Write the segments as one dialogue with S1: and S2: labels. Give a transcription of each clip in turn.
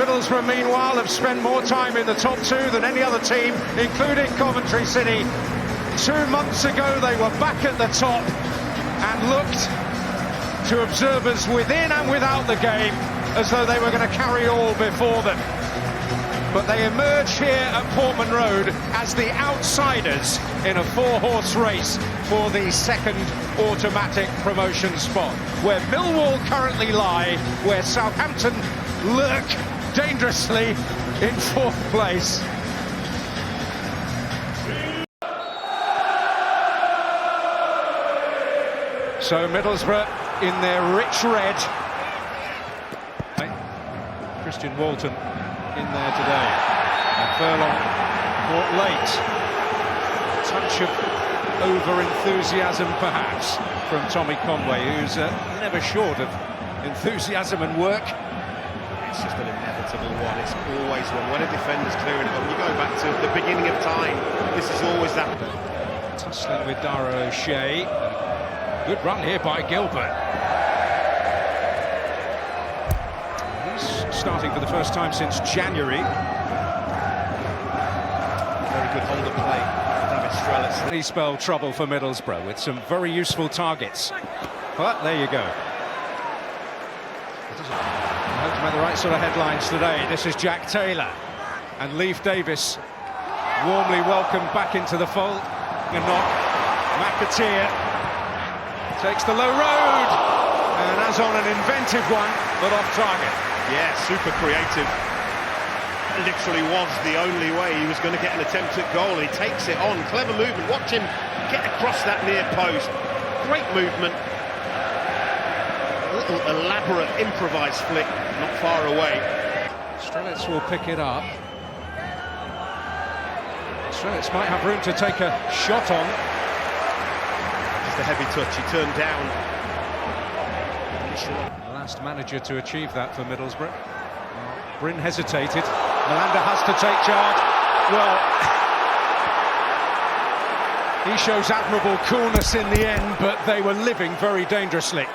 S1: Middlesbrough, meanwhile, have spent more time in the top two than any other team, including Coventry City. 2 months ago, they were back at the top and looked to observers within and without the game as though they were going to carry all before them. But they emerge here at Portman Road as the outsiders in a 4-horse race for the second automatic promotion spot, where Millwall currently lie, where Southampton lurk dangerously in 4th place. So Middlesbrough in their rich red. Christian Walton in there today. And Furlong brought late. A touch of over-enthusiasm perhaps from Tommy Conway, who's never short of enthusiasm and work.
S2: It's just an inevitable one. It's always one. When a defender's clearing it, when you go back to the beginning of time, this is always that.
S1: Tussling with Dara O'Shea. Good run here by Gilbert. He's starting for the first time since January.
S2: Very good hold of play, David Strelets.
S1: He spelled trouble for Middlesbrough with some very useful targets. But there you go. I hope to make the right sort of headlines today. This is Jack Taylor and Leif Davis warmly welcomed back into the fold. And not McAteer takes the low road, and as on an inventive one, but off target.
S2: Yeah, super creative. Literally was the only way he was going to get an attempt at goal. He takes it on, clever movement. Watch him get across that near post. Great movement. A little elaborate improvised flick, not far away.
S1: Strelets will pick it up. Strelets might have room to take a shot on.
S2: Just a heavy touch, he turned down.
S1: Last manager to achieve that for Middlesbrough. Bryn hesitated. Malanda has to take charge. Well, he shows admirable coolness in the end, but they were living very dangerously.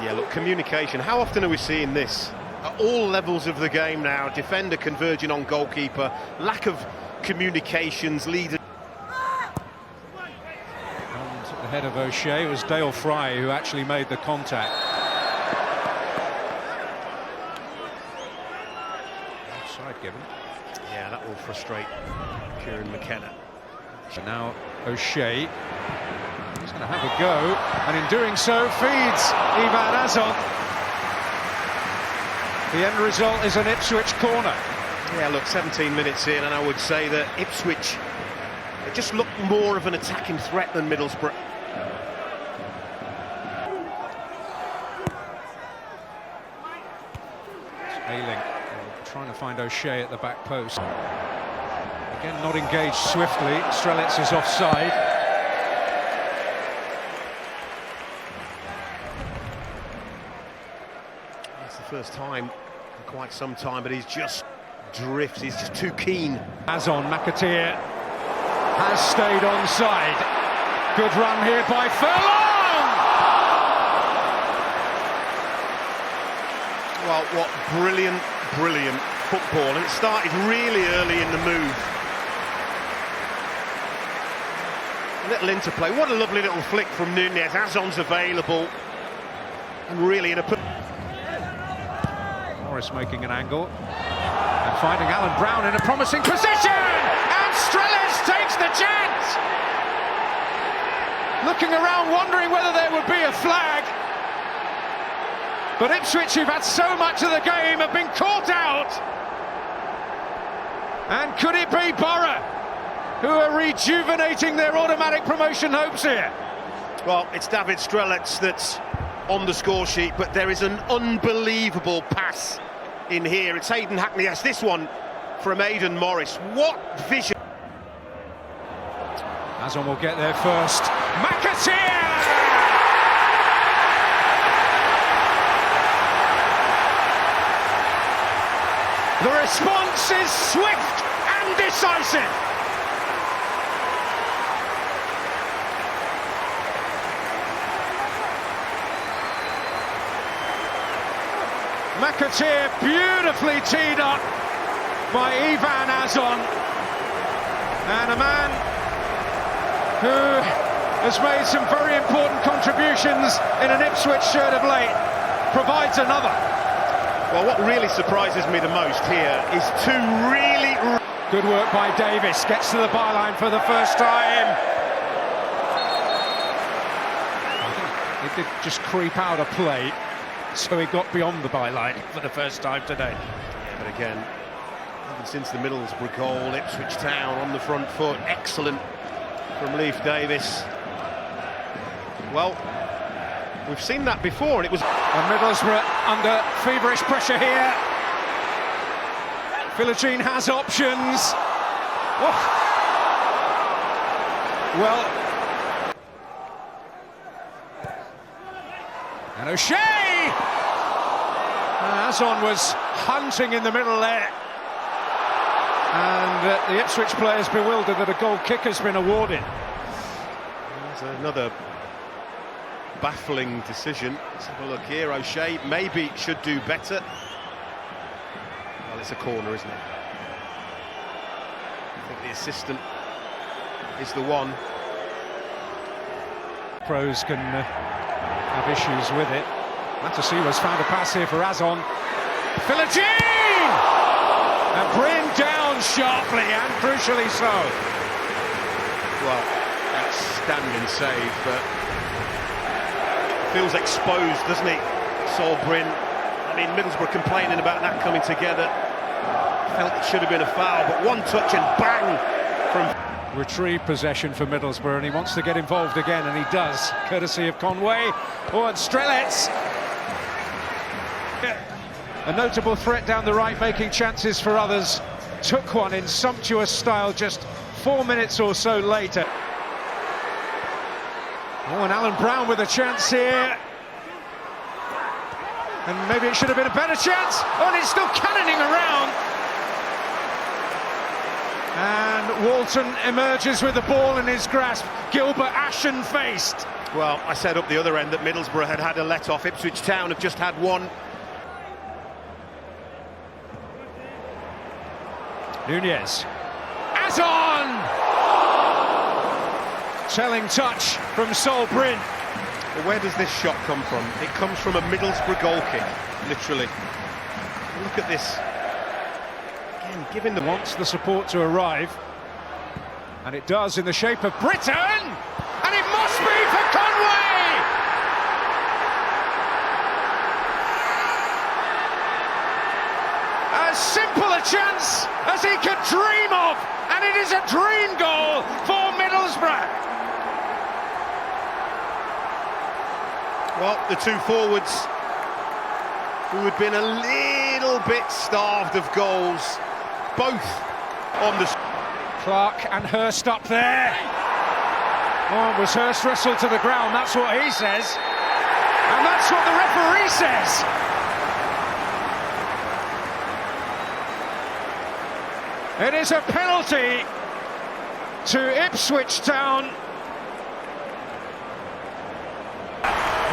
S2: Yeah, look, communication. How often are we seeing this? At all levels of the game now, defender converging on goalkeeper, lack of communications, leader.
S1: And at the head of O'Shea, it was Dale Fry who actually made the contact. Offside given.
S2: Yeah, that will frustrate Kieran McKenna.
S1: So now O'Shea, he's going to have a go, and in doing so feeds Ivan Azon. The end result is an Ipswich corner.
S2: Yeah, look, 17 minutes in, and I would say that Ipswich, they just look more of an attacking threat than Middlesbrough.
S1: Ayling trying to find O'Shea at the back post. Again, not engaged swiftly. Strelets is offside.
S2: It's the first time in quite some time, but he's just drifts. He's just too keen.
S1: Azon, McAteer has stayed onside. Good run here by Furlong!
S2: Well, what brilliant football. And it started really early in the move. A little interplay. What a lovely little flick from Nunez. Azon's available. And really in a...
S1: Morris making an angle. And finding Alan Brown in a promising position! And Strelets takes the chance! Looking around, wondering whether there would be a flag. But Ipswich, who've had so much of the game, have been caught out. And could it be Borough, who are rejuvenating their automatic promotion hopes here?
S2: Well, it's David Strelets that's on the score sheet, but there is an unbelievable pass in here. It's Aidan Hackney. Yes, this one from Aidan Morris. What vision!
S1: Azon will get there first. McAteer! The response is swift and decisive. Fekir beautifully teed up by Ivan Azon, and a man who has made some very important contributions in an Ipswich shirt of late provides another.
S2: Well, what really surprises me the most here is two really...
S1: Good work by Davis, gets to the byline for the first time. He did just creep out of play, so he got beyond the byline for the first time today.
S2: But again, even since the Middlesbrough goal, Ipswich Town on the front foot, excellent from Leif Davis. Well, we've seen that before, and it was...
S1: And Middlesbrough under feverish pressure here. Philogene has options. Oh. Well... And O'Shea! Azon was hunting in the middle there. And the Ipswich players bewildered that a goal kick has been awarded.
S2: There's another baffling decision. Let's have a look here. O'Shea maybe should do better. Well, it's a corner, isn't it? I think the assistant is the one.
S1: Pros can have issues with it. Matasuwa's found a pass here for Azon. Philogene! And Bryn down sharply, and crucially so.
S2: Well, outstanding save, but feels exposed, doesn't he, Sol Bryn? I mean, Middlesbrough complaining about that coming together. Felt it should have been a foul, but one touch and bang from...
S1: Retrieve possession for Middlesbrough, and he wants to get involved again, and he does, courtesy of Conway. Oh, and Strelets! A notable threat down the right, making chances for others. Took one in sumptuous style just 4 minutes or so later. Oh, and Alan Brown with a chance here. And maybe it should have been a better chance. Oh, and it's still cannoning around. And Walton emerges with the ball in his grasp. Gilbert ashen-faced.
S2: Well, I said up the other end that Middlesbrough had a let-off. Ipswich Town have just had one.
S1: Nunez. Azon! Telling touch from Sol Bryn.
S2: Well, where does this shot come from? It comes from a Middlesbrough goal kick, literally. Look at this. Again, giving the...
S1: Wants the support to arrive. And it does in the shape of Britton! And it must be for Conway! As simple a chance as he could dream of, and it is a dream goal for Middlesbrough.
S2: Well, the two forwards who had been a little bit starved of goals, both on the...
S1: Clark and Hurst up there. Oh, was Hurst wrestled to the ground? That's what he says. And that's what the referee says. It is a penalty to Ipswich Town.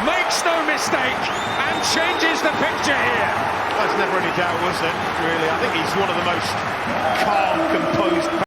S1: Makes no mistake and changes the picture here.
S2: There's never any doubt, was there, really? I think he's one of the most calm, composed